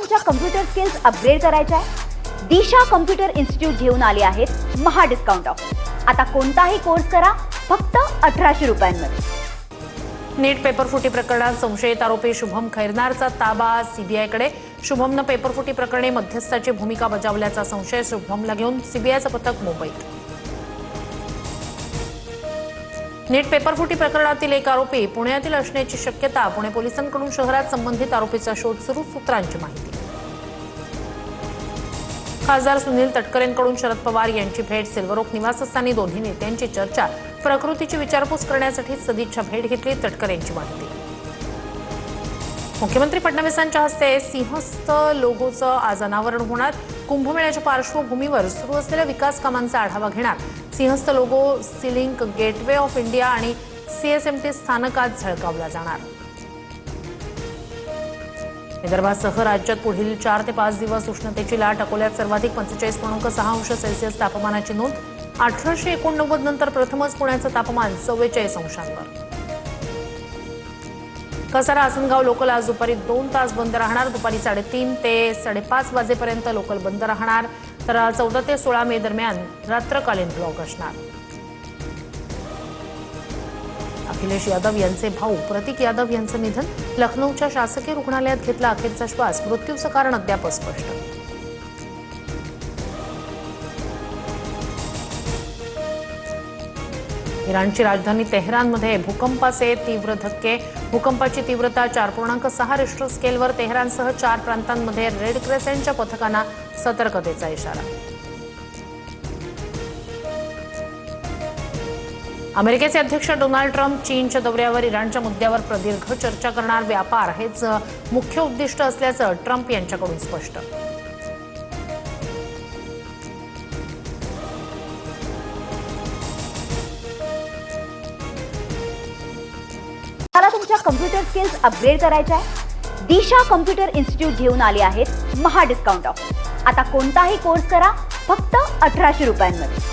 तुमच्या computer skills upgrade करायच्या आहे? दिशा कम्प्युटर इन्स्टिट्यूट घेऊन आले आहेत महा डिस्काउंट ऑफर। आता कोणताही कोर्स करा फक्त 1800 रुपयांमध्ये। नीट पेपरफुटी प्रकरणात संशयित आरोपी शुभम खैरनारचा ताबा सीबीआयकडे। शुभमनं पेपरफुटी प्रकरणी मध्यस्थाची भूमिका बजावल्याचा संशय शुभमला घेऊन सीबीआयचं पथक मुंबईत। नीट पेपरफुटी प्रकरणातील एक आरोपी पुण्यातील असण्याची शक्यता। पुणे पोलिसांकडून शहरात संबंधित आरोपीचा शोध सुरू। सूत्रांची माहिती। खासदार सुनील तटकरेंकडून शरद पवार यांची भेट। सिल्वर ओक निवासस्थानी दोन्ही नेत्यांची चर्चा। प्रकृतीची विचारपूस करण्यासाठी सदिच्छा भेट घेतली। तटकरेंची माहिती। मुख्यमंत्री फडणवीसांच्या हस्ते सिंहस्थ लोगोचं आज अनावरण होणार। कुंभमेळ्याच्या पार्श्वभूमीवर सुरू असलेल्या विकास कामांचा आढावा घेणार। Simhastha logo Sea Link Gateway of India आणि सीएसएमटी स्थानकात झळकावला जाणार। विदर्भासह राज्यात पुढील 4 ते 5 दिवस उष्णतेची लाट। अकोल्यात सर्वाधिक 45.6 अंश सेल्सिअस तापमानाची नोंद। 1889 नंतर प्रथमच पुण्याचं तापमान 44 अंशांवर। कसारा आसनगाव लोकल आज दुपारी 2 तास बंद राहणार। दुपारी 3:30 ते 5:30 वाजेपर्यंत लोकल बंद राहणार। तर 14 ते 16 मे दरम्यान रात्रकालीन ब्लॉक असणार। अखिलेश यादव यांचे भाऊ प्रतीक यादव यांचं निधन। लखनौच्या शासकीय रुग्णालयात घेतला अखेरचा श्वास। मृत्यूचं कारण अद्याप अस्पष्ट। इराणची राजधानी तेहरानमध्ये भूकंपाचे तीव्र धक्के। भूकंपाची तीव्रता 4.6 रिश्टर स्केलवर। तेहरानसह 4 प्रांतांमध्ये रेड क्रेसेंटच्या पथकांना सतर्कतेचा इशारा। अमेरिकेचे अध्यक्ष डोनाल्ड ट्रम्प चीनच्या दौऱ्यावर। इराणच्या मुद्द्यावर प्रदीर्घ चर्चा करणार। व्यापार हेच मुख्य उद्दिष्ट असल्याचं ट्रम्प यांच्याकडून स्पष्ट। मला तुमच्या कम्प्युटर स्किल्स अपग्रेड करायच्या आहे? दिशा कम्प्युटर इन्स्टिट्यूट घेऊन आले आहेत महा डिस्काउंट ऑफर। आता कोणताही कोर्स करा फक्त 1800 रुपयांमध्ये।